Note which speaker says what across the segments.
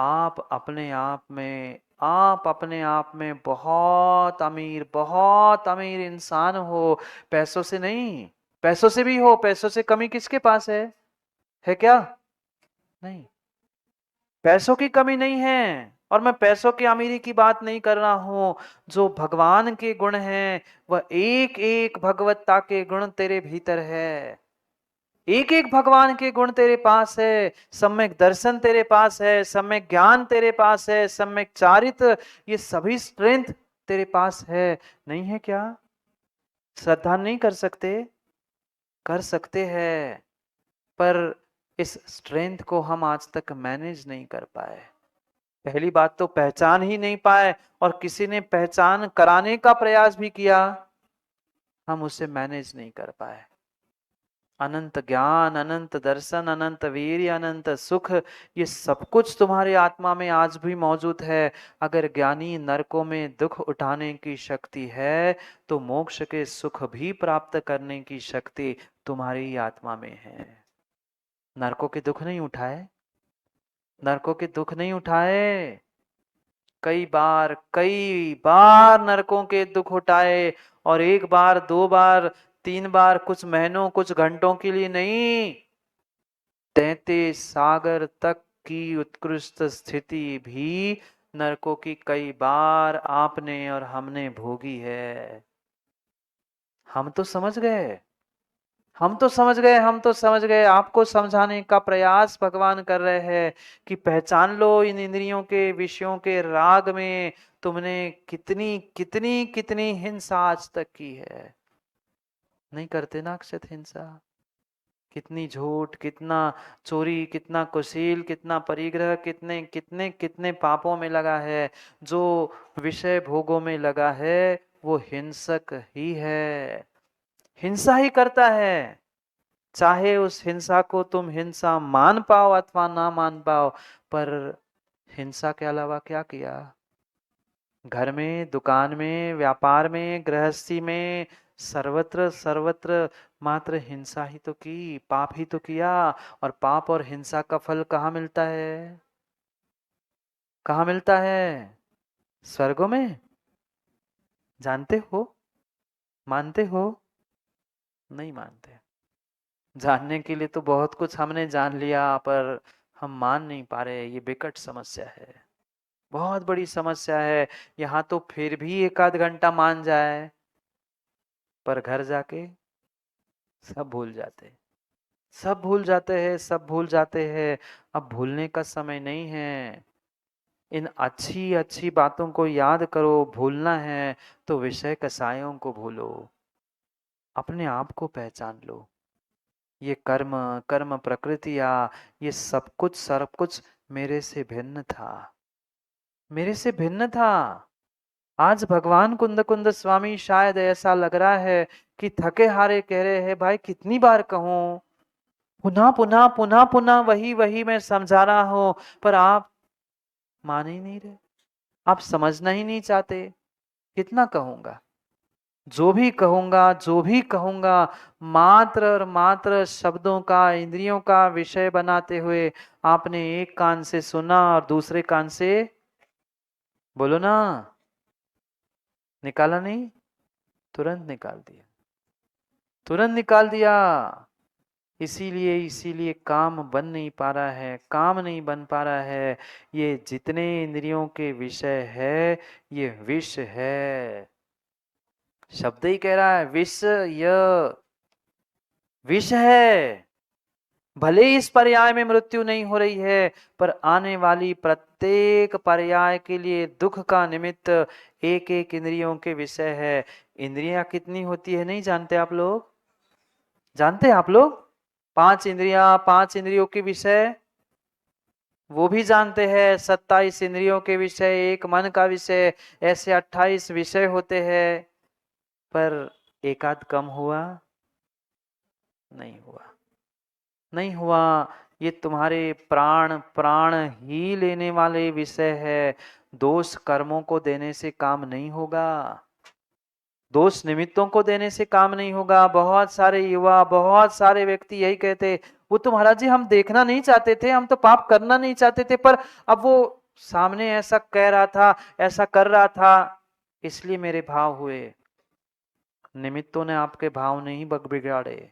Speaker 1: आप अपने आप में बहुत अमीर इंसान हो, पैसों से नहीं। पैसों से भी हो, पैसों से कमी किसके पास है क्या? नहीं, पैसों की कमी नहीं है। और मैं पैसों की अमीरी की बात नहीं कर रहा हूं। जो भगवान के गुण हैं, वह एक एक भगवत्ता के गुण तेरे भीतर है। एक एक भगवान के गुण तेरे पास है। सम्यक दर्शन तेरे पास है, सम्यक ज्ञान तेरे पास है, सम्यक चारित्र, ये सभी स्ट्रेंथ तेरे पास है। नहीं है क्या? श्रद्धा नहीं कर सकते? कर सकते हैं। पर इस स्ट्रेंथ को हम आज तक मैनेज नहीं कर पाए। पहली बात तो पहचान ही नहीं पाए, और किसी ने पहचान कराने का प्रयास भी किया, हम उसे मैनेज नहीं कर पाए। अनंत ज्ञान, अनंत दर्शन, अनंत वीर्य, अनंत सुख, ये सब कुछ तुम्हारी आत्मा में आज भी मौजूद है। अगर ज्ञानी नरकों में दुख उठाने की शक्ति है, तो मोक्ष के सुख भी प्राप्त करने की शक्ति तुम्हारी आत्मा में है। नरकों के दुख नहीं उठाए? नरकों के दुख नहीं उठाए? कई बार नरकों के दुख उठाए। और एक बार, दो बार, तीन बार, कुछ महीनों, कुछ घंटों के लिए नहीं, 33 सागर तक की उत्कृष्ट स्थिति भी नरकों की कई बार आपने और हमने भोगी है। हम तो समझ गए, हम तो समझ गए। आपको समझाने का प्रयास भगवान कर रहे हैं कि पहचान लो इन इंद्रियों के विषयों के राग में तुमने कितनी कितनी कितनी हिंसा आज तक की है। नहीं करते ना अक्षत हिंसा? कितनी झूठ, कितना चोरी, कितना कुशील, कितना परिग्रह, कितने कितने कितने पापों में लगा है। जो विषय भोगों में लगा है, वो हिंसक ही है, हिंसा ही करता है। चाहे उस हिंसा को तुम हिंसा मान पाओ अथवा ना मान पाओ, पर हिंसा के अलावा क्या किया? घर में, दुकान में, व्यापार में, गृहस्थी में, सर्वत्र सर्वत्र मात्र हिंसा ही तो की, पाप ही तो किया। और पाप और हिंसा का फल कहाँ मिलता है? कहाँ मिलता है? स्वर्गों में? जानते हो? मानते हो? नहीं मानते। जानने के लिए तो बहुत कुछ हमने जान लिया, पर हम मान नहीं पा रहे। ये विकट समस्या है, बहुत बड़ी समस्या है। यहाँ तो फिर भी एक आध घंटा मान जाए, पर घर जाके सब भूल जाते, सब भूल जाते हैं, सब भूल जाते हैं। अब भूलने का समय नहीं है। इन अच्छी अच्छी बातों को याद करो। भूलना है तो विषय कसायों को भूलो, अपने आप को पहचान लो। ये कर्म, कर्म प्रकृतियाँ, ये सब कुछ मेरे से भिन्न था, मेरे से भिन्न था। आज भगवान कुंद कुंद स्वामी शायद ऐसा लग रहा है कि थके हारे कह रहे हैं, भाई कितनी बार कहूं, पुनः पुनः पुनः पुनः वही वही मैं समझा रहा हूं, पर आप मान ही नहीं रहे, आप समझना ही नहीं चाहते। कितना कहूंगा? जो भी कहूंगा, जो भी कहूंगा, मात्र और मात्र शब्दों का, इंद्रियों का विषय बनाते हुए आपने एक कान से सुना और दूसरे कान से, बोलो ना, निकाला नहीं? तुरंत निकाल दिया, तुरंत निकाल दिया। इसीलिए इसीलिए काम बन नहीं पा रहा है, काम नहीं बन पा रहा है। ये जितने इंद्रियों के विषय है, ये विष है। शब्द ही कह रहा है, विष, यह विष है। भले ही इस पर्याय में मृत्यु नहीं हो रही है, पर आने वाली प्रत्येक पर्याय के लिए दुख का निमित्त एक एक इंद्रियों के विषय है। इंद्रियां कितनी होती है नहीं जानते आप लोग? जानते हैं आप लोग? 5 इंद्रियां, 5 इंद्रियों के विषय वो भी जानते हैं। 27 इंद्रियों के विषय, एक मन का विषय, ऐसे 28 विषय होते हैं। पर एक आध कम हुआ? नहीं हुआ, नहीं हुआ। ये तुम्हारे प्राण प्राण ही लेने वाले विषय है। दोष कर्मों को देने से काम नहीं होगा, दोष निमित्तों को देने से काम नहीं होगा। बहुत सारे युवा, बहुत सारे व्यक्ति यही कहते, वो तो महाराज जी हम देखना नहीं चाहते थे, हम तो पाप करना नहीं चाहते थे, पर अब वो सामने ऐसा कह रहा था, ऐसा कर रहा था, इसलिए मेरे भाव हुए। निमित्तों ने आपके भाव नहीं बिगाड़े,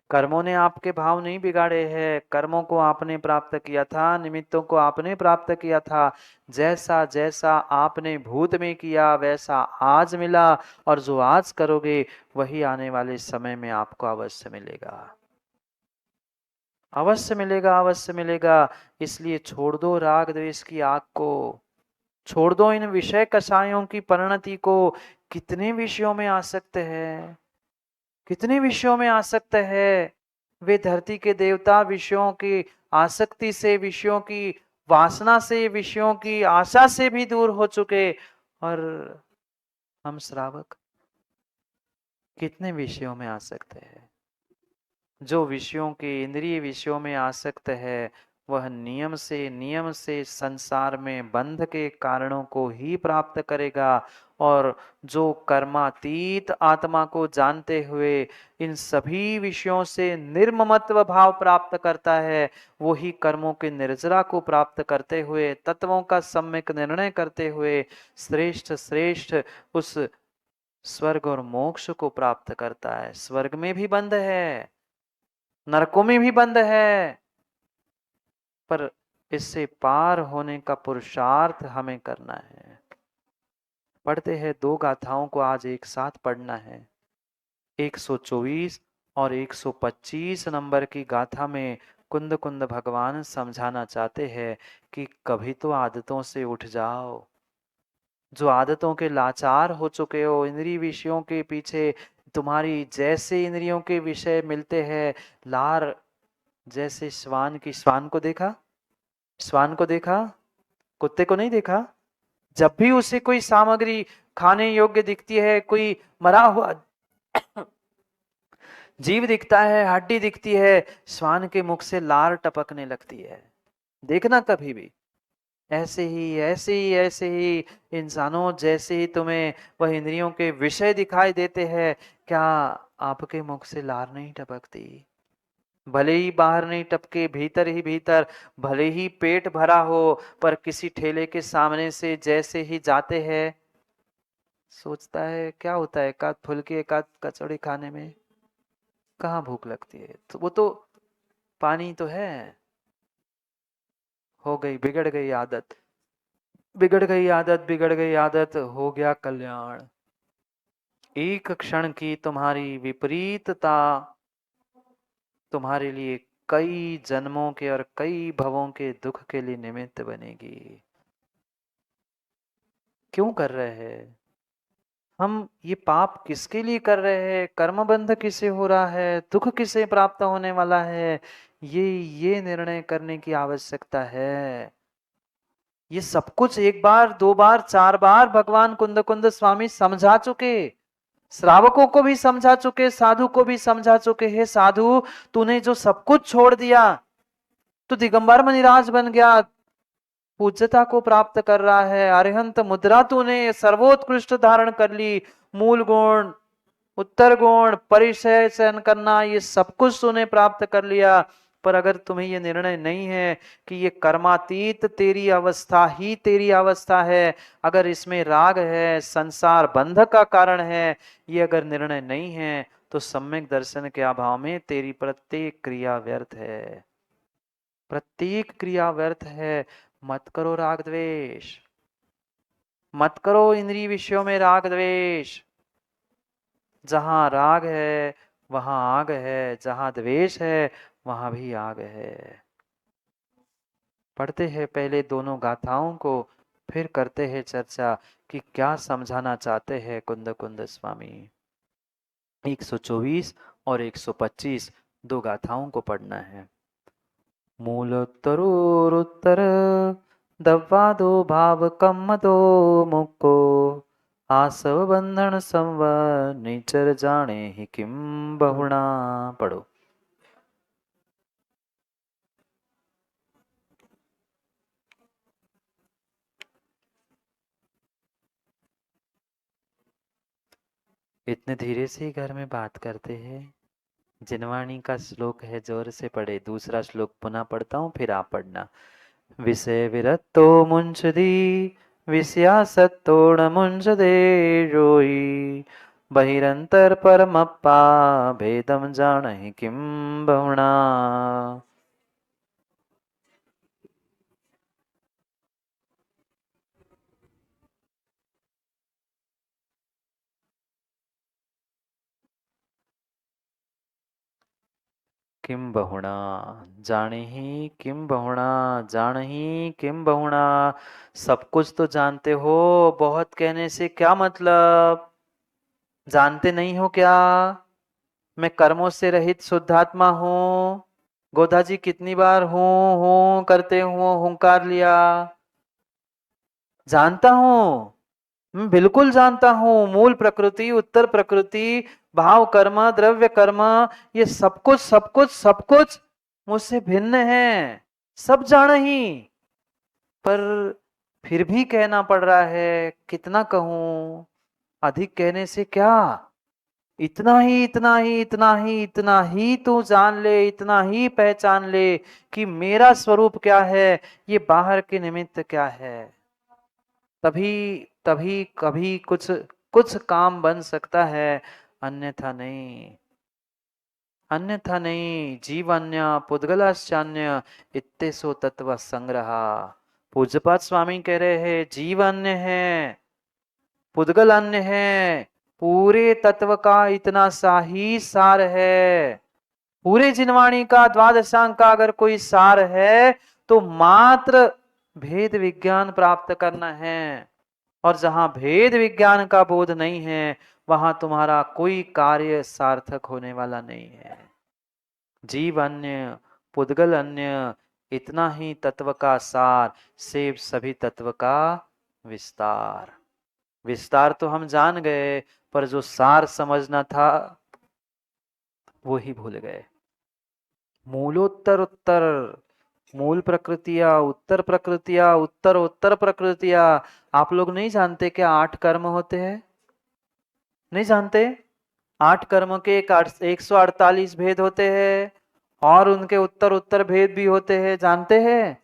Speaker 1: कर्मों ने आपके भाव नहीं बिगाड़े हैं। कर्मों को आपने प्राप्त किया था, निमित्तों को आपने प्राप्त किया था। जैसा जैसा आपने भूत में किया वैसा आज मिला, और जो आज करोगे वही आने वाले समय में आपको अवश्य मिलेगा, अवश्य मिलेगा, अवश्य मिलेगा। इसलिए छोड़ दो राग द्वेष की आग को, छोड़ दो इन विषय कषायों की परिणति को। कितने विषयों में आसक्त है, कितने विषयों में आसक्त है। वे धरती के देवता विषयों की आसक्ति से, विषयों की वासना से, विषयों की आशा से भी दूर हो चुके, और हम श्रावक कितने विषयों में आसक्त है। जो विषयों के, इंद्रिय विषयों में आसक्त है, वह नियम से संसार में बंध के कारणों को ही प्राप्त करेगा। और जो कर्मातीत आत्मा को जानते हुए इन सभी विषयों से निर्ममत्व भाव प्राप्त करता है, वो ही कर्मों के निर्जरा को प्राप्त करते हुए, तत्वों का सम्यक निर्णय करते हुए श्रेष्ठ श्रेष्ठ उस स्वर्ग और मोक्ष को प्राप्त करता है। स्वर्ग में भी बंध है, नरकों में भी बंद है, पर इससे पार होने का पुरुषार्थ हमें करना है। पढ़ते हैं, दो गाथाओं को आज एक साथ पढ़ना है। 124 और 125 नंबर की गाथा में कुंद कुंद भगवान समझाना चाहते हैं कि कभी तो आदतों से उठ जाओ। जो आदतों के लाचार हो चुके हो, इंद्रिय विषयों के पीछे, तुम्हारी जैसे इंद्रियों के विषय मिलते हैं, लार जैसे श्वान की, श्वान को देखा, श्वान को देखा, कुत्ते को नहीं देखा। जब भी उसे कोई सामग्री खाने योग्य दिखती है, कोई मरा हुआ जीव दिखता है, हड्डी दिखती है, श्वान के मुख से लार टपकने लगती है। देखना कभी भी। ऐसे ही ऐसे ही ऐसे ही इंसानों, जैसे ही तुम्हें वह इंद्रियों के विषय दिखाई देते हैं, क्या आपके मुख से लार नहीं टपकती? भले ही बाहर नहीं टपके, भीतर ही भीतर, भले ही पेट भरा हो, पर किसी ठेले के सामने से जैसे ही जाते हैं, सोचता है क्या होता है, एकाध फुल्की एकाध कचौड़ी खाने में कहाँ भूख लगती है। तो वो तो पानी तो है। हो गई, बिगड़ गई आदत, बिगड़ गई आदत, बिगड़ गई आदत, हो गया कल्याण। एक क्षण की तुम्हारी विपरीतता तुम्हारे लिए कई जन्मों के और कई भवों के दुख के लिए निमित्त बनेगी। क्यों कर रहे हैं हम ये पाप? किसके लिए कर रहे हैं? कर्म बंध किसे हो रहा है? दुख किसे प्राप्त होने वाला है? ये निर्णय करने की आवश्यकता है। ये सब कुछ एक बार, दो बार, चार बार भगवान कुंद कुंद स्वामी समझा चुके, श्रावकों को भी समझा चुके, साधु को भी समझा चुके हैं। साधु, तूने जो सब कुछ छोड़ दिया, तू दिगंबर मणिराज बन गया, पूज्यता को प्राप्त कर रहा है, अरिहंत मुद्रा तूने सर्वोत्कृष्ट धारण कर ली, मूल गुण, उत्तर गुण, परिचय चयन करना, ये सब कुछ तूने प्राप्त कर लिया। पर अगर तुम्हें ये निर्णय नहीं है कि ये कर्मातीत तेरी अवस्था ही तेरी अवस्था है, अगर इसमें राग है, संसार बंध का कारण है, ये अगर निर्णय नहीं है, तो सम्यक दर्शन के अभाव में तेरी प्रत्येक क्रिया व्यर्थ है, प्रत्येक क्रिया व्यर्थ है। मत करो राग द्वेष, मत करो इंद्रिय विषयों में राग द्वेष। जहां राग है वहां आग है, जहां द्वेष है वहां भी आग है। पढ़ते हैं पहले दोनों गाथाओं को, फिर करते हैं चर्चा कि क्या समझाना चाहते हैं कुंद कुंद स्वामी। 124 और 125 दो गाथाओं को पढ़ना है। मूलोत्तरोत्तर दव्वादो भाव कम्मदो मुक्को आसव बंधन संव निचर जाने ही किम बहुणा। पढ़ो। इतने धीरे से ही घर में बात करते हैं। जिनवाणी का श्लोक है, जोर से पढ़े। दूसरा श्लोक पुनः पढ़ता हूँ, फिर आप पढ़ना। विषय विरक्तो मुंशदी विषयासक्तो न मुंशदे जोई बहिरंतर परमप्पा भेदम जानहि किम बहुना। किम बहुणा जाने किम बहुणा, जाने किम बहुणा। सब कुछ तो जानते हो, बहुत कहने से क्या मतलब? जानते नहीं हो क्या? मैं कर्मों से रहित शुद्धात्मा हूँ। गोधा जी कितनी बार हूँ करते हुए हुंकार लिया। जानता हूँ, मैं बिल्कुल जानता हूँ। मूल प्रकृति, उत्तर प्रकृति, भाव कर्म, द्रव्य कर्म, ये सब कुछ सब कुछ सब कुछ मुझसे भिन्न है। सब जाना ही, पर फिर भी कहना पड़ रहा है। कितना कहूं? अधिक कहने से क्या? इतना ही इतना ही इतना ही इतना ही तू जान ले, इतना ही पहचान ले कि मेरा स्वरूप क्या है, ये बाहर के निमित्त क्या है। तभी तभी कभी कुछ कुछ काम बन सकता है, अन्यथा नहीं। अन्यथा नहीं। जीवन्य पुद्गलाश्चान्य इत्तेसो तत्व संग्रह। पूज्यपाद स्वामी कह रहे हैं, जीवन्य है, पुद्गल अन्य है। पूरे तत्व का इतना सा ही सार है। पूरे जिनवाणी का, द्वादशांग का अगर कोई सार है तो मात्र भेद विज्ञान प्राप्त करना है। और जहां भेद विज्ञान का बोध नहीं है, वहां तुम्हारा कोई कार्य सार्थक होने वाला नहीं है। जीव अन्य, पुद्गल अन्य, इतना ही तत्व का सार, से सभी तत्व का विस्तार। विस्तार तो हम जान गए, पर जो सार समझना था वो ही भूल गए। मूलोत्तर उत्तर, मूल प्रकृतियां, उत्तर प्रकृतियां, उत्तर उत्तर प्रकृतियां। आप लोग नहीं जानते क्या 8 कर्म होते हैं? नहीं जानते? 8 कर्म के 148 भेद होते हैं, और उनके उत्तर उत्तर भेद भी होते हैं। जानते हैं?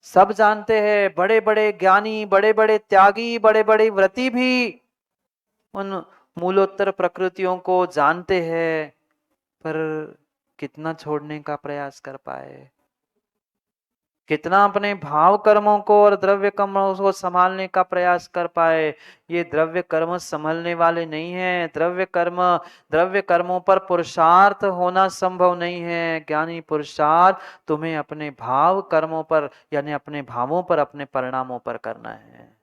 Speaker 1: सब जानते हैं। बड़े बड़े ज्ञानी, बड़े बड़े त्यागी, बड़े बड़े व्रती भी उन मूलोत्तर प्रकृतियों को जानते हैं, पर कितना छोड़ने का प्रयास कर पाए? कितना अपने भाव कर्मों को और द्रव्य कर्मों को संभालने का प्रयास कर पाए? ये द्रव्य कर्म संभलने वाले नहीं है। द्रव्य कर्मों पर पुरुषार्थ होना संभव नहीं है। ज्ञानी पुरुषार्थ तुम्हें अपने भाव कर्मों पर, यानी अपने भावों पर, अपने परिणामों पर करना है।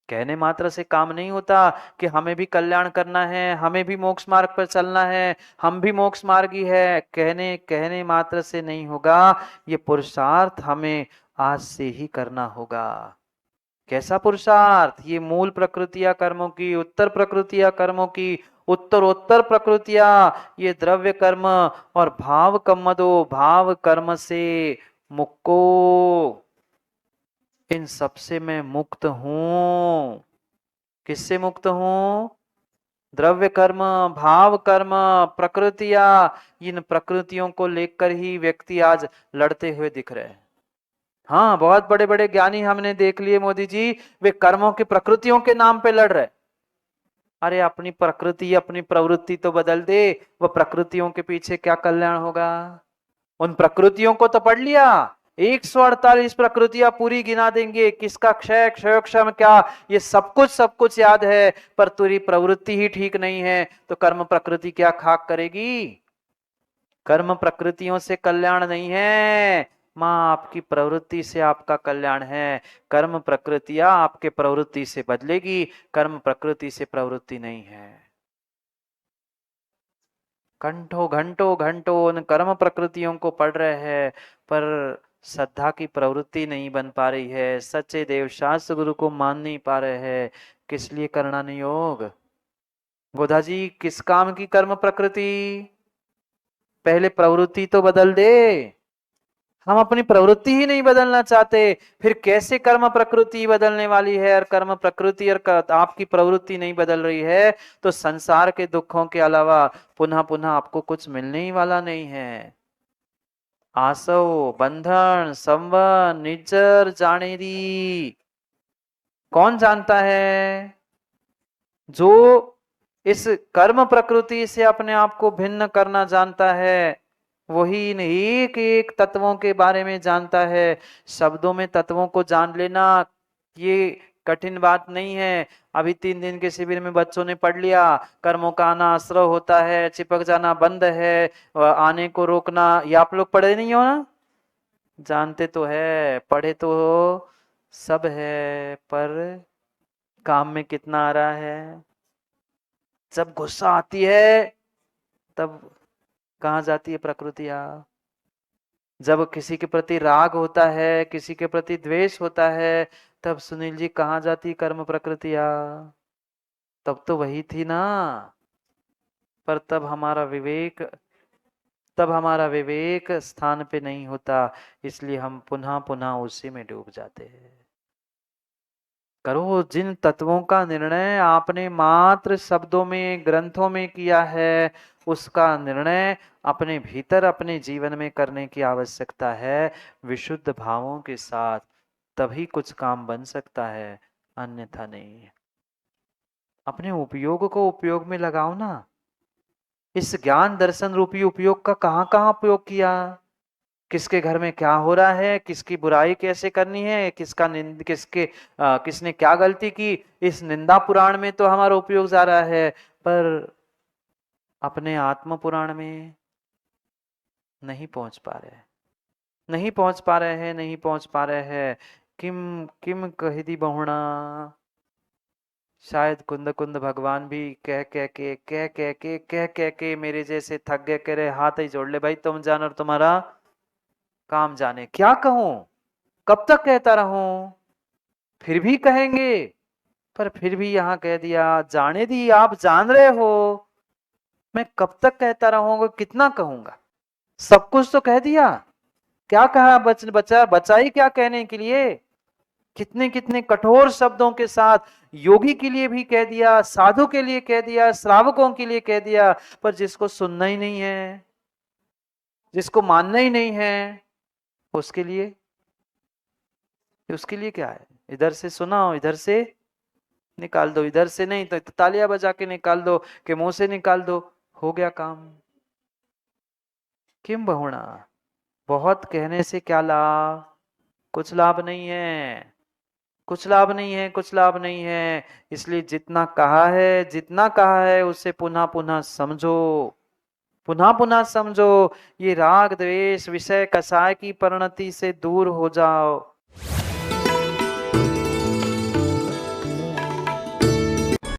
Speaker 1: कहने मात्र से काम नहीं होता कि हमें भी कल्याण करना है, हमें भी मोक्ष मार्ग पर चलना है, हम भी मोक्ष मार्गी है। कहने कहने मात्र से नहीं होगा। ये पुरुषार्थ हमें आज से ही करना होगा। कैसा पुरुषार्थ? ये मूल प्रकृतियां कर्मों की, उत्तर प्रकृतियां कर्मों की, उत्तरोत्तर प्रकृतियां, ये द्रव्य कर्म और भाव कर्म, दो भाव कर्म से मुक्को, इन सबसे मैं मुक्त हूं। किससे मुक्त हूं? द्रव्य कर्म, भाव कर्म, प्रकृतियां। इन प्रकृतियों को लेकर ही व्यक्ति आज लड़ते हुए दिख रहे हैं। हाँ, बहुत बड़े बड़े ज्ञानी हमने देख लिए मोदी जी, वे कर्मों की प्रकृतियों के नाम पे लड़ रहे। अरे अपनी प्रकृति, अपनी प्रवृत्ति तो बदल दे, वह प्रकृतियों के पीछे क्या कल्याण होगा? उन प्रकृतियों को तो पढ़ लिया, 148 प्रकृतियां पूरी गिना देंगे, किसका क्षय, क्षयोक्षम क्या, ये सब कुछ याद है, पर तेरी प्रवृत्ति ही ठीक नहीं है तो कर्म प्रकृति क्या खाक करेगी? कर्म प्रकृतियों से कल्याण नहीं है, माँ आपकी प्रवृत्ति से आपका कल्याण है। कर्म प्रकृतियां आपके प्रवृत्ति से बदलेगी, कर्म प्रकृति से प्रवृत्ति नहीं है। घंटों घंटों घंटों उन कर्म प्रकृतियों को पढ़ रहे हैं, पर श्रद्धा की प्रवृत्ति नहीं बन पा रही है, सच्चे देव शास्त्र गुरु को मान नहीं पा रहे हैं। किस लिए करना नहीं योग? गोधा जी, किस काम की कर्म प्रकृति? पहले प्रवृत्ति तो बदल दे। हम अपनी प्रवृत्ति ही नहीं बदलना चाहते, फिर कैसे कर्म प्रकृति बदलने वाली है? और कर्म प्रकृति और आपकी प्रवृत्ति नहीं बदल रही है तो संसार के दुखों के अलावा पुनः पुनः आपको कुछ मिलने ही वाला नहीं है। आसव बंधन संबंध निजर जाने दी, कौन जानता है? जो इस कर्म प्रकृति से अपने आप को भिन्न करना जानता है, वही इन एक एक तत्वों के बारे में जानता है। शब्दों में तत्वों को जान लेना ये कठिन बात नहीं है। अभी 3 दिन के शिविर में बच्चों ने पढ़ लिया, कर्मों का आना आश्रय होता है, चिपक जाना बंद है, आने को रोकना। ये आप लोग पढ़े नहीं हो ना? जानते तो है, पढ़े तो हो, सब है, पर काम में कितना आ रहा है? जब गुस्सा आती है तब कहाँ जाती है प्रकृतियां? जब किसी के प्रति राग होता है, किसी के प्रति द्वेष होता है, तब सुनील जी कहाँ जाती कर्म प्रकृतियां? तब तो वही थी ना। पर तब हमारा विवेक स्थान पे नहीं होता, इसलिए हम पुनः पुनः उसी में डूब जाते हैं। करो, जिन तत्वों का निर्णय आपने मात्र शब्दों में ग्रंथों में किया है, उसका निर्णय अपने भीतर अपने जीवन में करने की आवश्यकता है विशुद्ध भावों के साथ, तभी कुछ काम बन सकता है, अन्यथा नहीं। अपने उपयोग को उपयोग में लगाओ ना। इस ज्ञान दर्शन रूपी उपयोग का कहां कहां उपयोग किया? किसके घर में क्या हो रहा है, किसकी बुराई कैसे करनी है, किसने क्या गलती की, इस निंदा पुराण में तो हमारा उपयोग जा रहा है, पर अपने आत्म पुराण में नहीं पहुंच पा रहे हैं, नहीं पहुंच पा रहे हैं, नहीं पहुंच पा रहे हैं। किम किम कह दी बहुणा, शायद कुंद कुंद भगवान भी कह के मेरे जैसे थक गए, कह रहे हाथ ही जोड़ ले भाई, तुम जान और तुम्हारा काम जाने। क्या कहूं, कब तक कहता रहूं? फिर भी कहेंगे, पर फिर भी यहां कह दिया, जाने दी, आप जान रहे हो, मैं कब तक कहता रहूंगा, कितना कहूंगा? सब कुछ तो कह दिया, क्या कहा? बचा ही क्या कहने के लिए? कितने कितने कठोर शब्दों के साथ योगी के लिए भी कह दिया, साधु के लिए कह दिया, श्रावकों के लिए कह दिया, पर जिसको सुनना ही नहीं है, जिसको मानना ही नहीं है, उसके लिए क्या है? इधर से सुनाओ, इधर से निकाल दो, इधर से नहीं तो तालियां बजा के निकाल दो, के मुंह से निकाल दो, हो गया काम। किम बहुणा, बहुत कहने से क्या लाभ? कुछ लाभ नहीं है, कुछ लाभ नहीं है, कुछ लाभ नहीं है। इसलिए जितना कहा है, जितना कहा है उसे पुनः पुनः समझो, पुनः पुनः समझो। ये राग द्वेष विषय कसाय की परिणति से दूर हो जाओ,